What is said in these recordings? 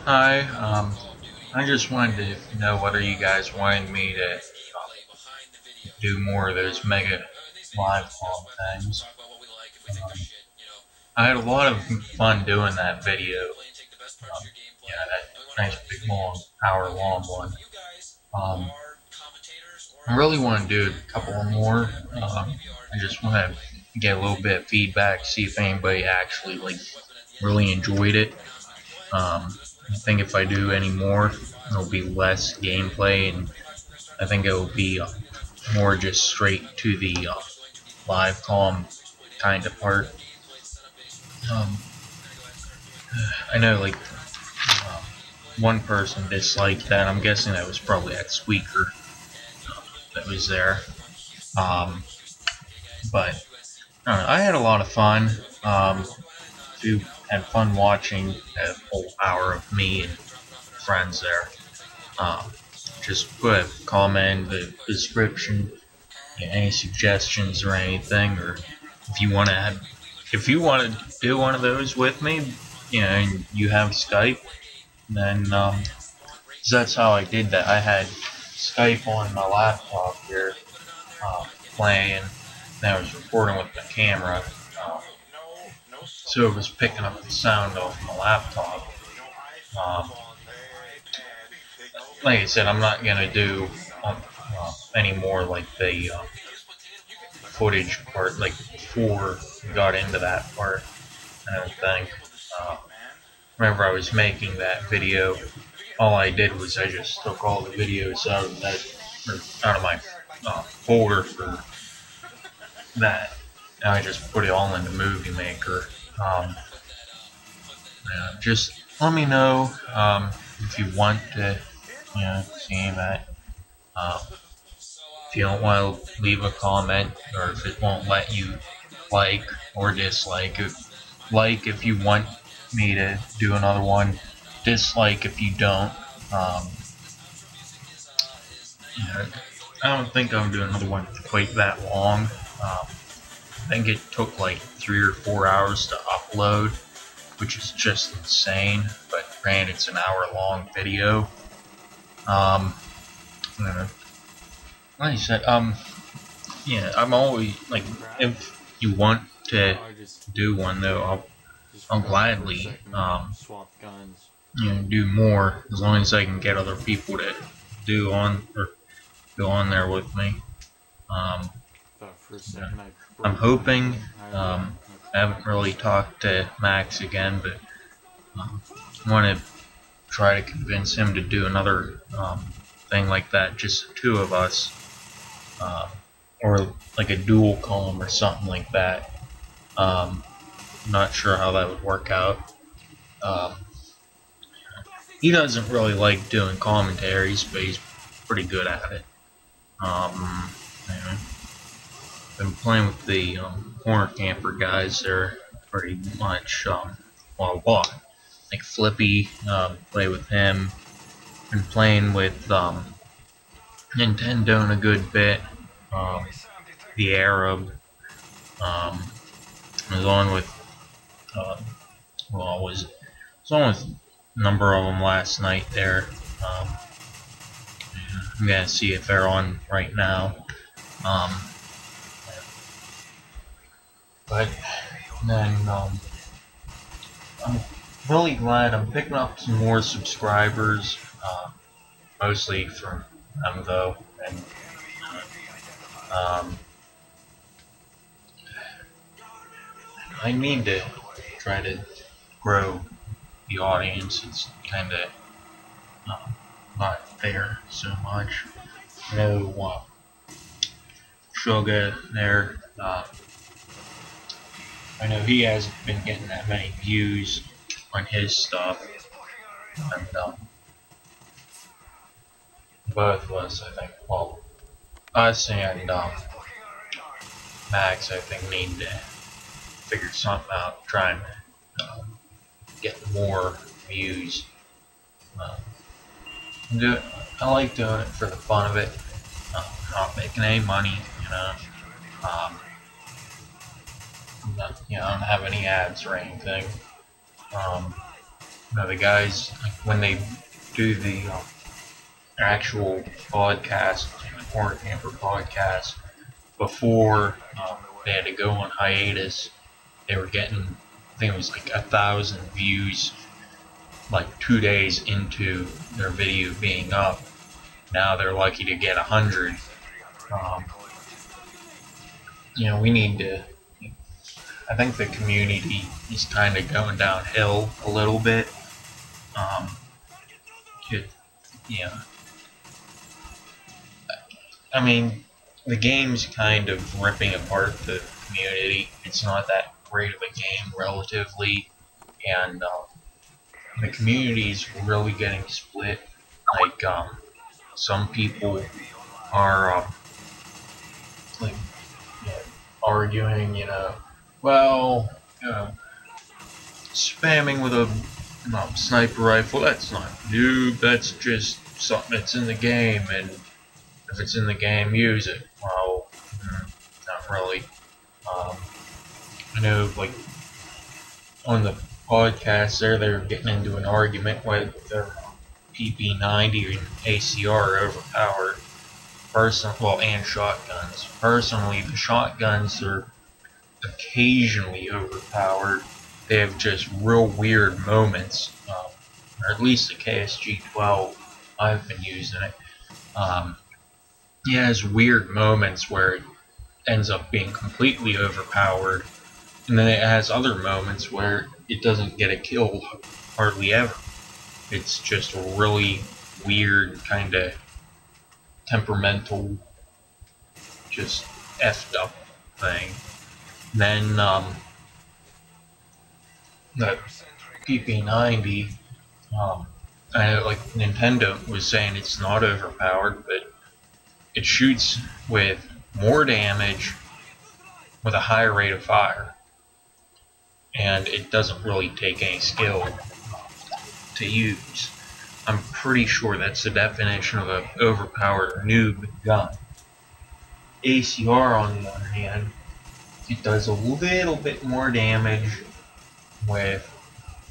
Hi, I just wanted to know whether you guys wanted me to do more of those mega live com things. Um, I had a lot of fun doing that video. Yeah, that nice big long, hour long one. Um, I really want to do a couple more. I just want to get a little bit of feedback, see if anybody actually really enjoyed it. I think if I do any more, it'll be less gameplay, and I think it will be more just straight to the live com kind of part. Um, I know uh, one person disliked that. I'm guessing that was probably that squeaker that was there. Um, but I don't know, I had a lot of fun. You had fun watching a whole hour of me and friends there. Um, just put a comment in the description, any suggestions or anything, or if you want to do one of those with me, and you have Skype, then 'cause that's how I did that. I had Skype on my laptop here, playing, and I was recording with my camera, so it was picking up the sound off my laptop. Um, like I said, I'm not gonna do any more like the footage part, like before we got into that part. I don't think. Whenever I was making that video, all I did was I just took all the videos out of that, or out of my folder for that, and I just put it all into Movie Maker. Yeah, just let me know if you want to, see that. If you don't want to leave a comment, or if it won't let you like or dislike it. Like if you want me to do another one. Dislike if you don't. I don't think I'm doing another one quite that long. I think it took like 3 or 4 hours to upload, which is just insane. But granted, it's an hour-long video. Like I said, yeah, I'm always like, if you want to do one though, I'll gladly do more, as long as I can get other people to do on or go on there with me. I'm hoping. I haven't really talked to Max again, but I want to try to convince him to do another thing like that, just the two of us, or like a dual column or something like that. I'm not sure how that would work out. He doesn't really like doing commentaries, but he's pretty good at it. Anyway, been playing with the corner camper guys there pretty much. Well, a lot. Like Flippy, play with him. Been playing with Nintendo in a good bit. The Arab. I was on with well, I was on with a number of them last night there. I'm gonna see if they're on right now. But then I'm really glad I'm picking up some more subscribers, mostly from them though, and I need to try to grow the audience. It's kind of not there so much. No Sugar there. I know he hasn't been getting that many views on his stuff, and both of us, I think, well, us and Max, I think, need to figure something out, trying to get more views. I like doing it for the fun of it. Not making any money, I don't have any ads or anything. the guys, like, when they do the actual podcast, Horror Camper podcast, before they had to go on hiatus, they were getting, I think it was like 1,000 views, like 2 days into their video being up. Now they're lucky to get 100. We need to. I think the community is kind of going downhill a little bit. Yeah. I mean, the game's kind of ripping apart the community. It's not that great of a game, relatively, and the community's really getting split. Like, some people are like, arguing, well, spamming with a sniper rifle, that's not noob, that's just something that's in the game, and if it's in the game, use it. Well, not really. I know, like, on the podcast there, they're getting into an argument with their PP90 and ACR are overpowered. And shotguns. Personally, the shotguns are occasionally overpowered. They have just real weird moments, or at least the KSG-12, I've been using it. It has weird moments where it ends up being completely overpowered, and then it has other moments where it doesn't get a kill hardly ever. It's just a really weird, kind of temperamental, just effed up thing. Then the PP90, I know, like, Nintendo was saying it's not overpowered, but it shoots with more damage with a higher rate of fire, and it doesn't really take any skill to use. I'm pretty sure that's the definition of an overpowered noob gun. ACR, on the other hand, it does a little bit more damage with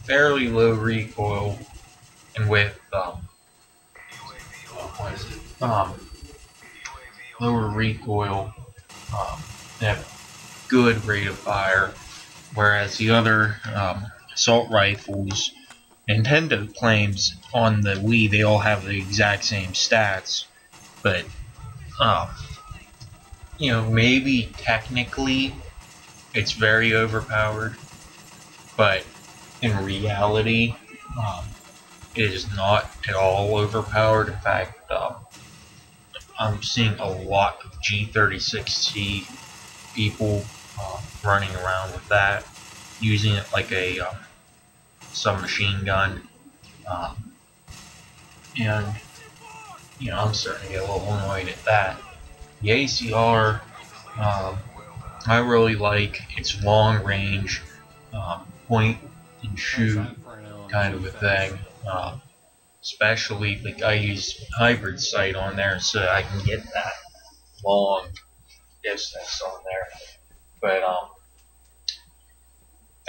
fairly low recoil and with lower recoil and a good rate of fire, whereas the other assault rifles, Nintendo claims on the Wii they all have the exact same stats, but maybe technically it's very overpowered, but in reality it is not at all overpowered. In fact, I'm seeing a lot of G36C people running around with that, using it like a submachine gun, and I'm starting to get a little annoyed at that. The ACR, I really like its long range, point and shoot kind of a thing. Especially, like, I use hybrid sight on there so I can get that long distance on there. But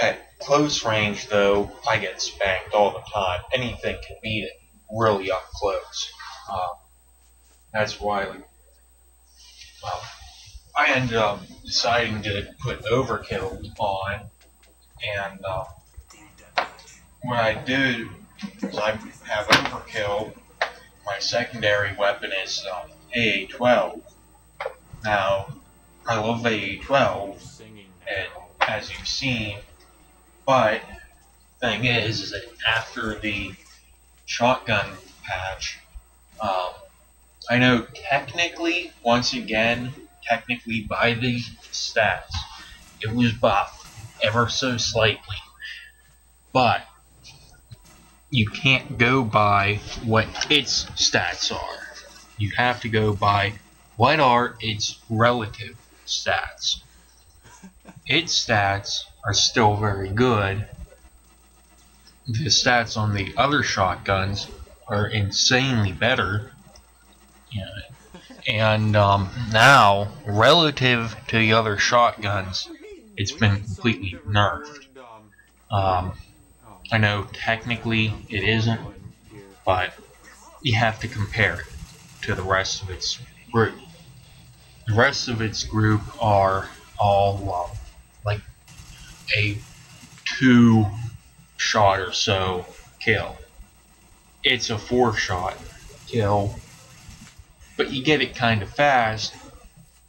at close range, though, I get spanked all the time. Anything can beat it really up close. That's why, I ended up deciding to put overkill on, and what I do is I have overkill. My secondary weapon is AA-12. Now, I love AA-12, and as you've seen, but the thing is that after the shotgun patch, I know technically, once again, by the stats, it was buffed ever so slightly, but you can't go by what its stats are. You have to go by what are its relative stats. Its stats are still very good. The stats on the other shotguns are insanely better. And now, relative to the other shotguns, it's been completely nerfed. I know technically it isn't, but you have to compare it to the rest of its group. The rest of its group are all like a 2-shot or so kill. It's a 4-shot kill, but you get it kind of fast,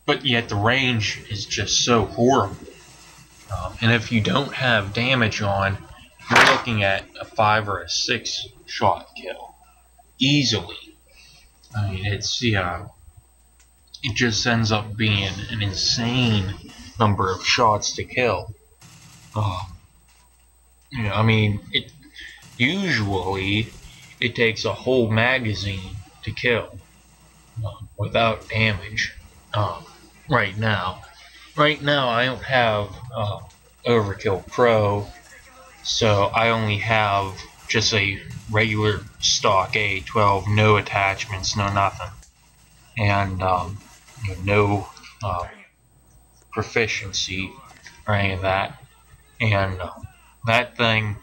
but yet the range is just so horrible. And if you don't have damage on, you're looking at a 5 or a 6-shot kill easily. I mean, it just ends up being an insane number of shots to kill. I mean, usually it takes a whole magazine to kill without damage. Right now I don't have Overkill Pro, so I only have just a regular stock A12, no attachments, no nothing, and no proficiency or any of that. And that thing,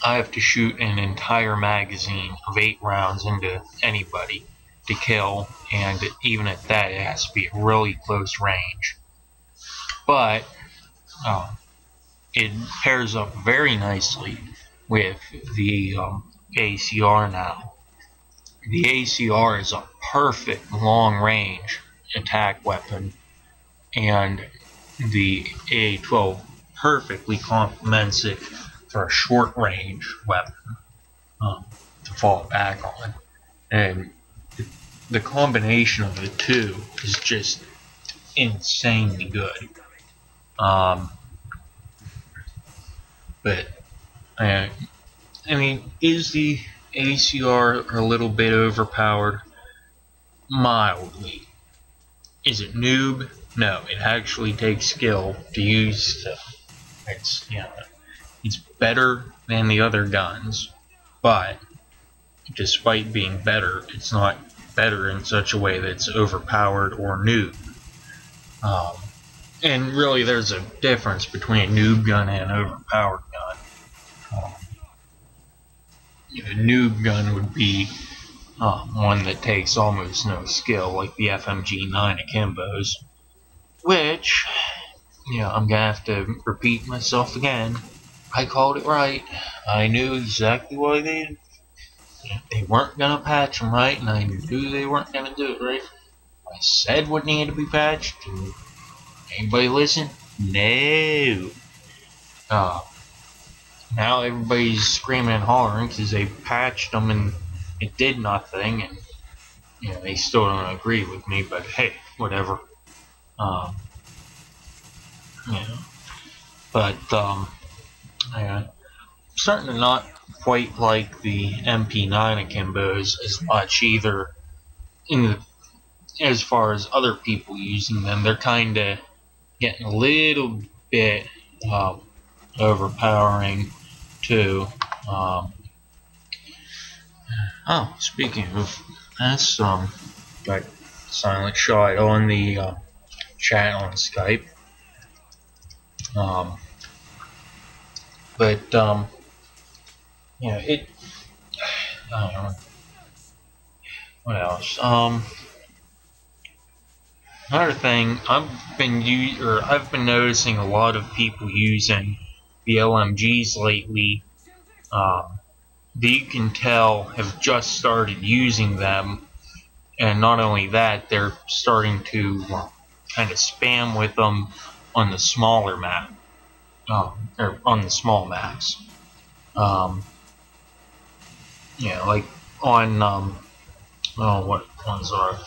I have to shoot an entire magazine of 8 rounds into anybody to kill, and even at that, it has to be a really close range. But it pairs up very nicely with the ACR now. The ACR is a perfect long-range attack weapon, and the A12 perfectly complements it for a short-range weapon to fall back on. And the combination of the two is just insanely good. But I mean, is the ACR a little bit overpowered? Mildly. Is it noob? No, it actually takes skill to use stuff. It's better than the other guns, but despite being better, it's not better in such a way that it's overpowered or noob. And really, there's a difference between a noob gun and an overpowered gun. A noob gun would be one that takes almost no skill, like the FMG 9 Akimbos, which, I'm gonna have to repeat myself again. I called it right. I knew exactly why they weren't gonna patch them right, and I knew they weren't gonna do it right. I said what needed to be patched. Anybody listen? No. Now everybody's screaming and hollering because they patched them and it did nothing, and they still don't agree with me. But hey, whatever. But I'm starting to not quite like the MP9 Akimbos as much either. As far as other people using them, they're kind of getting a little bit overpowering too. Speaking of, that's got Silent Shot on the chat on Skype. But it. I don't know. What else? Another thing, I've been noticing a lot of people using the LMGs lately. That you can tell have just started using them, and not only that, they're starting to kind of spam with them on the smaller map, or on the small maps. Like on what ones are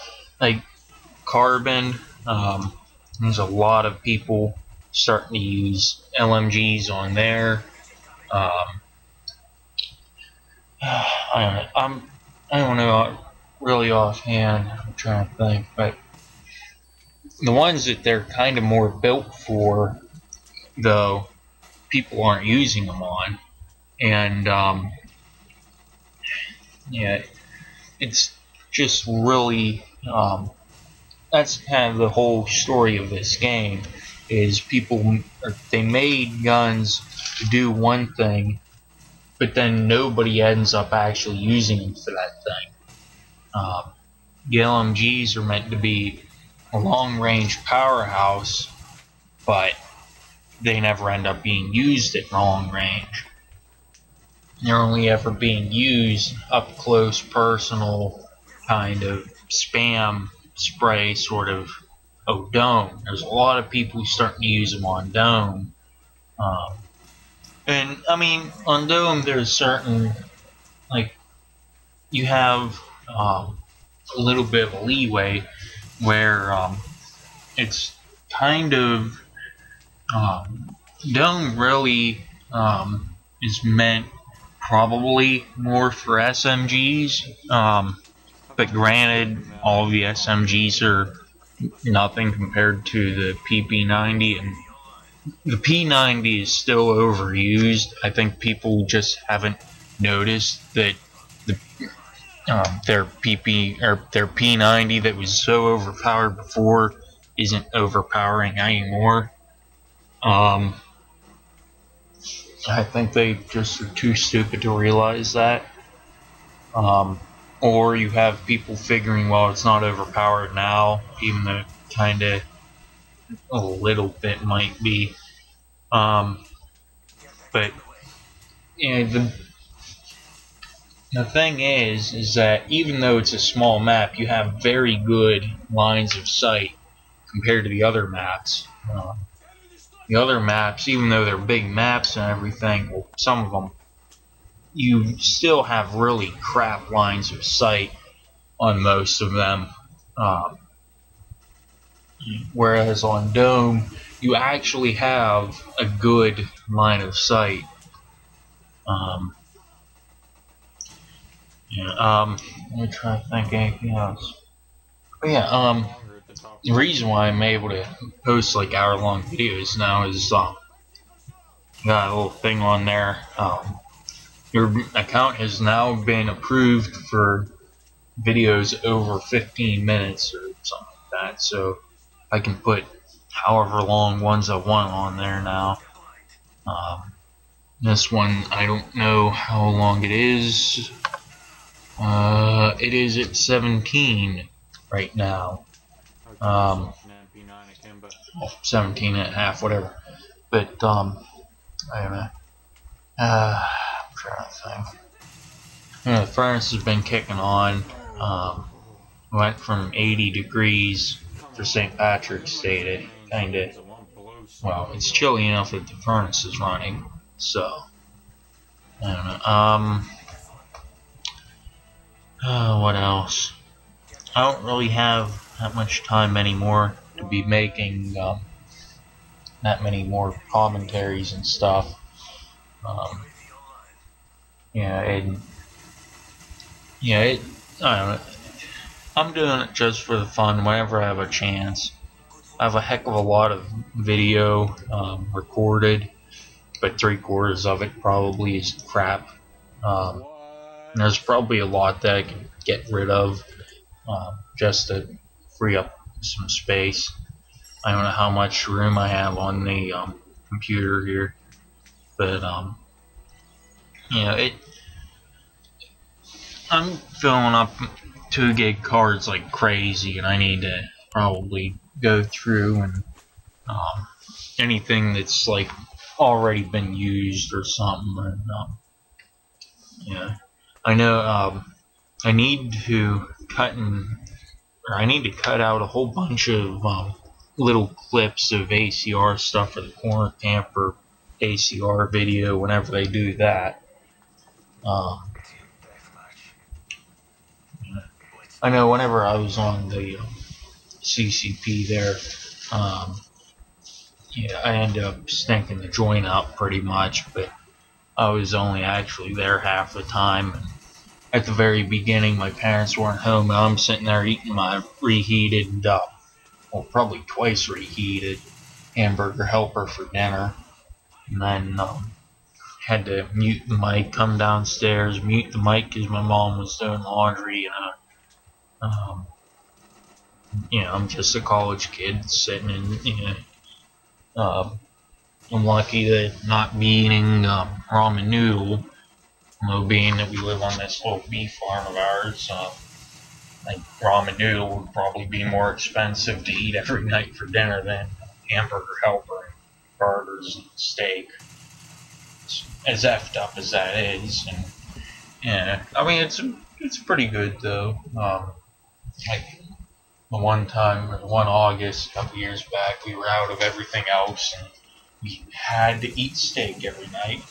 like Carbon. There's a lot of people starting to use LMGs on there. I don't know really offhand. I'm trying to think, but the ones that they're kind of more built for, though, people aren't using them on, and it's just really that's kind of the whole story of this game. Is they made guns to do one thing, but then nobody ends up actually using them for that thing. The LMGs are meant to be a long-range powerhouse, but they never end up being used at long range. They're only ever being used up close, personal, kind of spam spray sort of. Oh, dome. There's a lot of people starting to use them on dome. And I mean, on dome, there's certain, like, you have a little bit of a leeway where it's kind of dome really is meant probably more for SMGs, but granted, all the SMGs are nothing compared to the PP90, and the P90 is still overused. I think people just haven't noticed that their P90 that was so overpowered before isn't overpowering anymore. I think they just are too stupid to realize that. Or you have people figuring, well, it's not overpowered now, even though kind of a little bit might be. But you know, the thing is that even though it's a small map, you have very good lines of sight compared to the other maps. The other maps, even though they're big maps and everything, well, some of them, you still have really crap lines of sight on most of them. Whereas on Dome, you actually have a good line of sight. Let me try to think of anything else. But yeah, the reason why I'm able to post like hour-long videos now is got a little thing on there. Your account has now been approved for videos over 15 minutes or something like that, so I can put however long ones I want on there now. This one, I don't know how long it is. It is at 17 right now. 17 and a half, whatever. But, I don't know. I'm trying to think. You know, the furnace has been kicking on. Went from 80 degrees for St. Patrick's Day to kind of, well, it's chilly enough that the furnace is running, so, I don't know. What else? I don't really have that much time anymore to be making that many more commentaries and stuff. I don't know. I'm doing it just for the fun whenever I have a chance. I have a heck of a lot of video recorded, but 3/4 of it probably is crap. There's probably a lot that I can get rid of just to free up some space. I don't know how much room I have on the computer here, but I'm filling up 2 gig cards like crazy, and I need to probably go through and anything that's like already been used or something. And, I know I need to cut out a whole bunch of little clips of ACR stuff for the corner camper ACR video whenever they do that. I know whenever I was on the CCP there, I ended up stinking the joint out pretty much, but I was only actually there half the time. At the very beginning, my parents weren't home, and I'm sitting there eating my reheated, well, probably twice reheated hamburger helper for dinner, and then had to mute the mic, come downstairs, mute the mic because my mom was doing laundry, and I'm just a college kid sitting in, I'm lucky to not be eating ramen noodle being that we live on this little beef farm of ours, like ramen noodle would probably be more expensive to eat every night for dinner than hamburger helper and burgers and steak. As effed up as that is, and yeah, I mean it's pretty good though. Like the one time, or the one August, a couple years back, we were out of everything else, and we had to eat steak every night.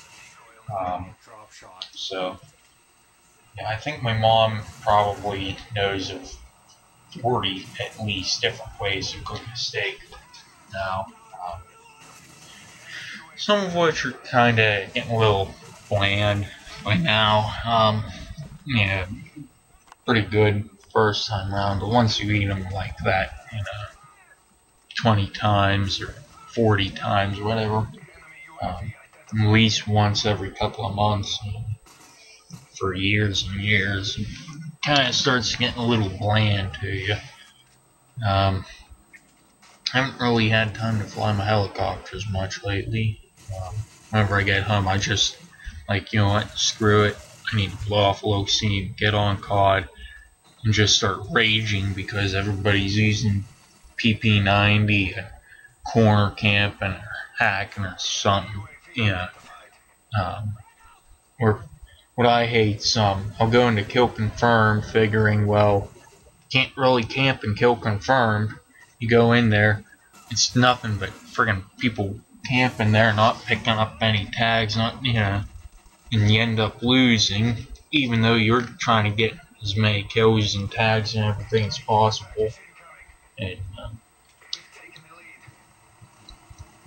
So yeah, I think my mom probably knows of 40 at least different ways of cooking a steak now. Some of which are kind of getting a little bland by now. Yeah, pretty good first time around, but once you eat them like that, 20 times or 40 times or whatever, at least once every couple of months, for years and years, it kind of starts getting a little bland to you. I haven't really had time to fly my helicopters much lately. Whenever I get home, I just, like, you know what, screw it. I need to blow off a little steam, get on COD, and just start raging because everybody's using PP90 and corner camping or hacking or something. Or what I hate, I'll go into kill confirmed figuring, well, can't really camp and kill confirmed. You go in there, it's nothing but friggin' people camping there, not picking up any tags, and you end up losing, even though you're trying to get as many kills and tags and everything as possible. And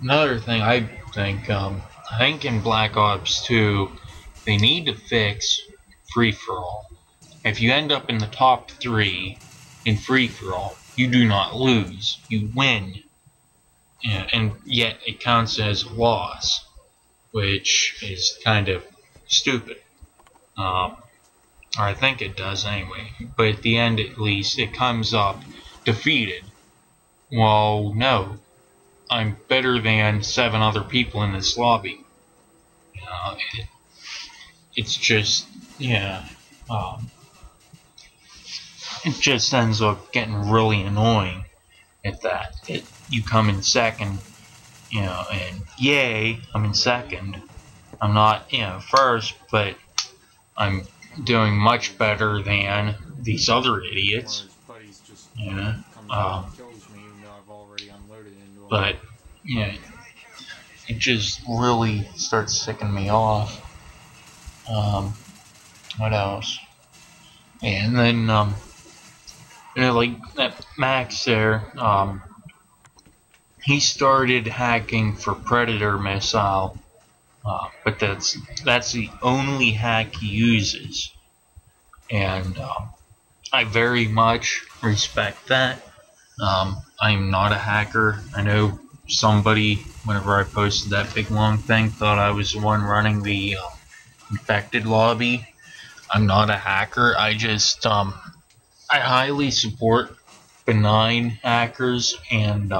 another thing I think in Black Ops 2, they need to fix free-for-all. If you end up in the top 3 in free-for-all, you do not lose, you win. And yet it counts as a loss, which is kind of stupid. Or I think it does anyway. But at the end, at least, it comes up defeated. Well, no. I'm better than 7 other people in this lobby. It's just, it just ends up getting really annoying at that. You come in second, and yay, I'm in second. I'm not, first, but I'm doing much better than these other idiots. But it just really starts ticking me off. What else? And then, like that Max there, he started hacking for Predator missile, but that's the only hack he uses, and I very much respect that. I'm not a hacker. I know somebody, whenever I posted that big long thing, thought I was the one running the infected lobby. I'm not a hacker. I just I highly support benign hackers and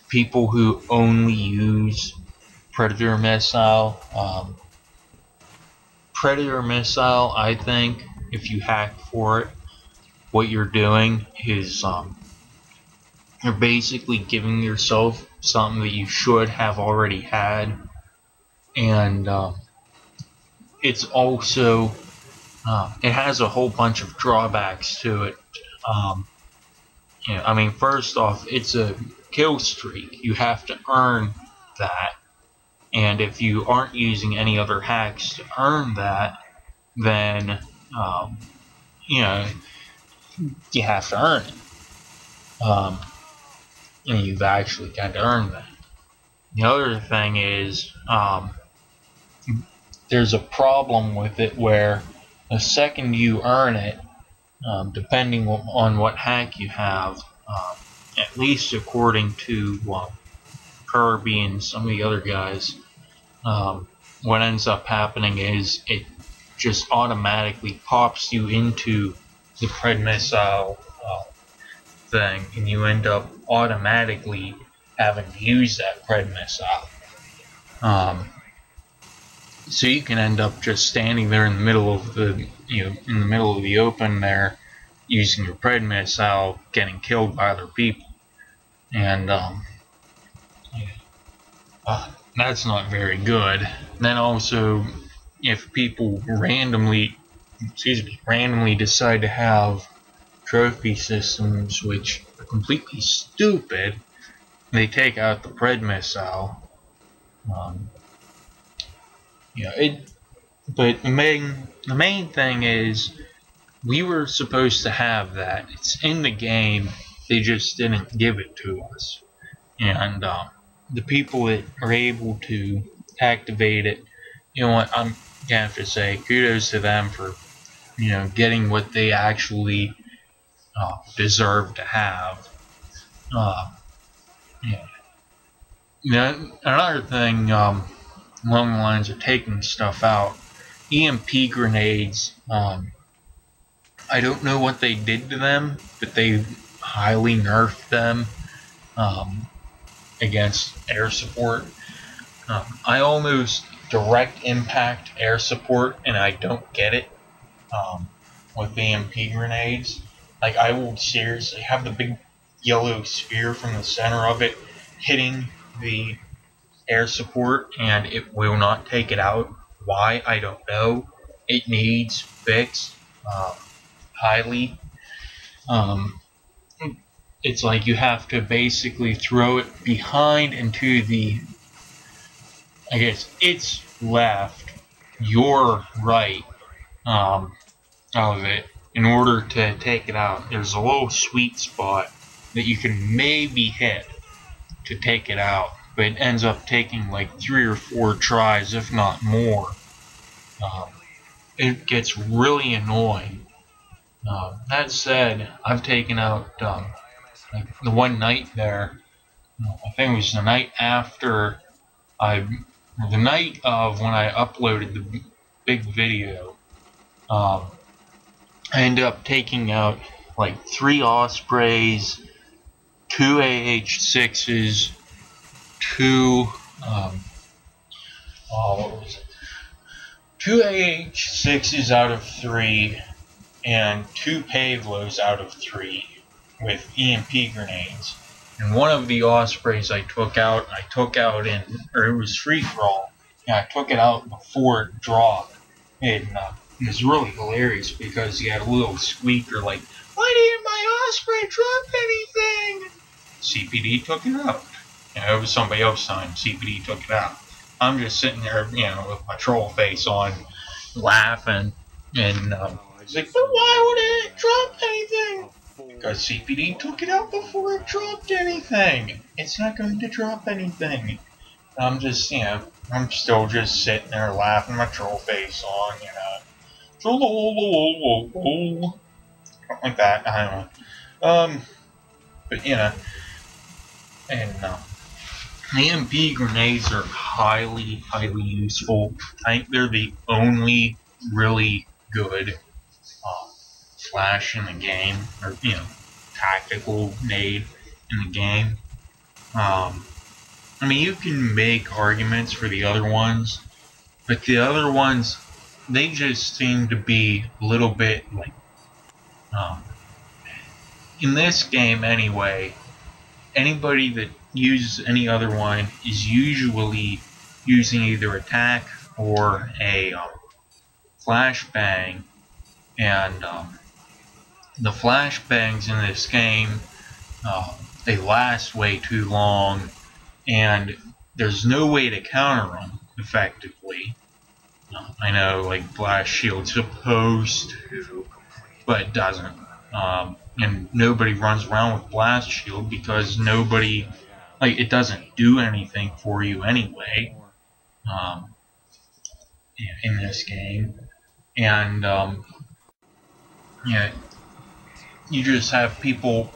people who only use Predator missile. Predator missile, I think, if you hack for it, what you're doing is you're basically giving yourself something that you should have already had, and it's also it has a whole bunch of drawbacks to it. I mean, first off, it's a kill streak. You have to earn that, and if you aren't using any other hacks to earn that, then you have to earn it. And you've actually got to earn that. The other thing is, there's a problem with it where the second you earn it, depending on what hack you have, at least according to Kirby and some of the other guys, what ends up happening is it just automatically pops you into the Pred missile thing, and you end up automatically having to use that Pred missile. So you can end up just standing there in the middle of the, in the middle of the open there, using your pred missile, getting killed by other people, and that's not very good. Then also, if people randomly decide to have trophy systems which are completely stupid, they take out the pred missile. But the main thing is, we were supposed to have that. It's in the game. They just didn't give it to us. And the people that are able to activate it, you know what? I'm gonna have to say kudos to them for getting what they actually deserve to have. Yeah. Another thing along the lines of taking stuff out, EMP grenades. I don't know what they did to them, but they highly nerfed them against air support. I almost direct impact air support, and I don't get it with EMP grenades. Like, I will seriously have the big yellow sphere from the center of it hitting the air support, and it will not take it out. Why? I don't know. It needs fixed highly. It's like you have to basically throw it behind into the, I guess it's left, your right of it in order to take it out. There's a little sweet spot that you can maybe hit to take it out, but it ends up taking like 3 or 4 tries, if not more. It gets really annoying. That said, I've taken out like the one night there. I think it was the night after the night of when I uploaded the big video. I ended up taking out like 3 Ospreys, 2 AH6s, 2 what was it? 2 AH6s out of 3, and 2 Pavlos out of 3 with EMP grenades. And one of the Ospreys I took out it was free for all. And I took it out before it dropped. And it was really hilarious because you had a little squeaker like, "Why didn't my Osprey drop anything?" CPD took it out. It was somebody else's time. CPD took it out. I'm just sitting there, with my troll face on, laughing, and it's like, "But why would it drop anything?" Because CPD took it out before it dropped anything. It's not going to drop anything. I'm just, I'm still just sitting there laughing, my troll face on, like that. I don't know. But and the EMP grenades are highly, highly useful. I think they're the only really good flash in the game, or tactical nade in the game. I mean, you can make arguments for the other ones, but the other ones, they just seem to be a little bit like, in this game anyway, anybody that uses any other one is usually using either attack or a flashbang, and the flashbangs in this game, they last way too long, and there's no way to counter them effectively. I know, like, Blast Shield's supposed to, but it doesn't. And nobody runs around with Blast Shield because nobody, like, it doesn't do anything for you anyway in this game. And you just have people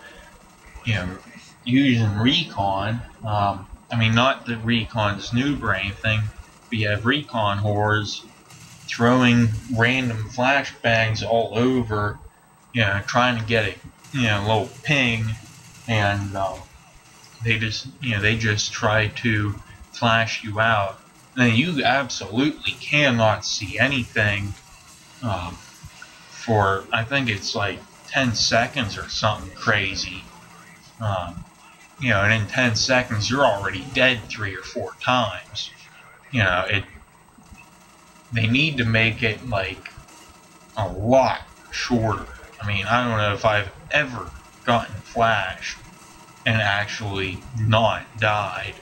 using recon. I mean, not that recon's noob or anything, but you have recon whores throwing random flashbangs all over, trying to get a little ping, and they just try to flash you out. then you absolutely cannot see anything for, I think it's like 10 seconds or something crazy. You know, and in 10 seconds you're already dead 3 or 4 times. You know, they need to make it like a lot shorter. I mean, I don't know if I've ever gotten flashed and actually not died,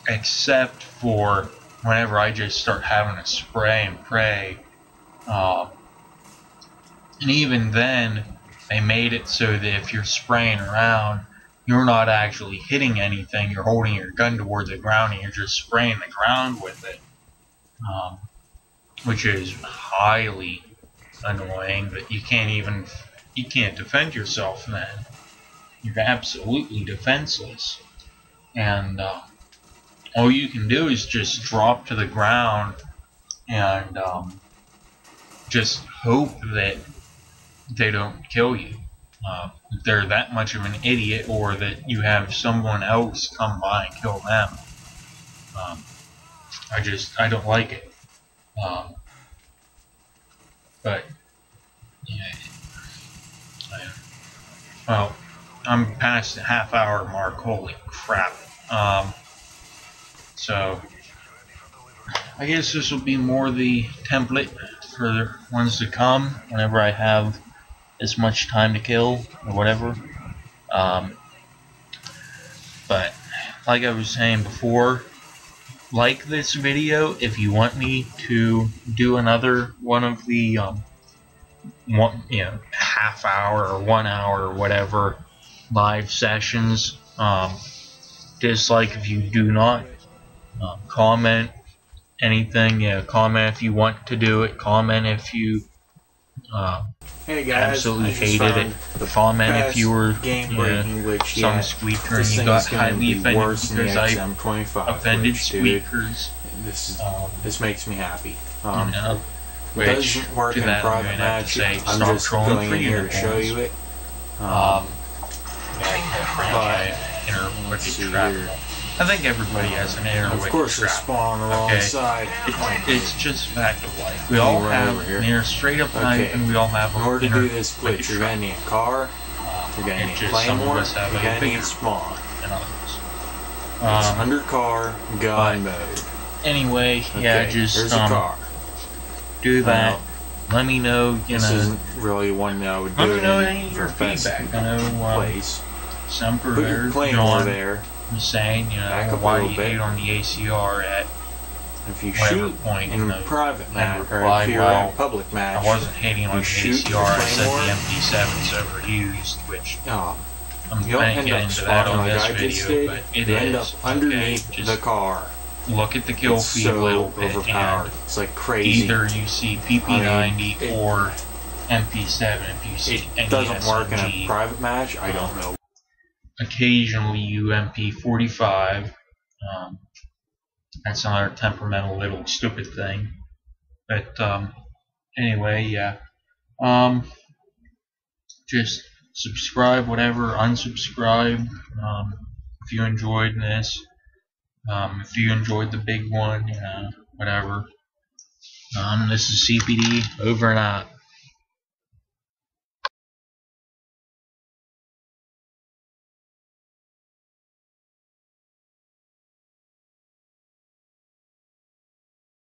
except for whenever I just start having to spray and pray. And even then, they made it so that if you're spraying around, you're not actually hitting anything. You're holding your gun towards the ground and you're just spraying the ground with it, which is highly annoying. But you can't defend yourself then. You're absolutely defenseless, and all you can do is just drop to the ground and just hope that they don't kill you. If they're that much of an idiot, or that you have someone else come by and kill them. I don't like it. But yeah, well, I'm past the half-hour mark. Holy crap! So I guess this will be more the template for the ones to come whenever I have as much time to kill or whatever. But like I was saying before, like this video if you want me to do another one of the half hour or 1 hour or whatever live sessions. Dislike if you do not. Comment anything. Comment if you want to do it. Comment if you hey guys, absolutely hated it. Comment if you were some squeaker and you got highly offended because I offended squeakers. This makes me happy. Which, doesn't work in private match. I'm just going in here to show you it. I think everybody has an inner wicked trap. Of course, it's spawn alongside. It's just fact of life. We all have an inner straight up knife, and we all have an in order to inner do this glitch, you're gonna need a car, you're gonna need a claymore, you're gonna need a spawn. It's under car, gun mode. Anyway, yeah, just there's a car. Do that. Let me know. This isn't really one that I would do. Let me know any of your feedback. I know place. Some Put your claymore there. Saying, why do you hate on the ACR at if you shoot point in a private match or if you're in a public match. I wasn't hating on the ACR. I said the MP7's overused, which I'm going to get into that on this video, but it end up underneath the car. Look at the kill feed a little bit. Overpowered. It's like crazy. Either you see PP90 or MP7 if you see any it doesn't work in a private match. I don't know. Occasionally you MP45. That's another temperamental little stupid thing. But anyway, yeah. Just subscribe, whatever, unsubscribe if you enjoyed this. If you enjoyed the big one, whatever. This is CPD, over and out.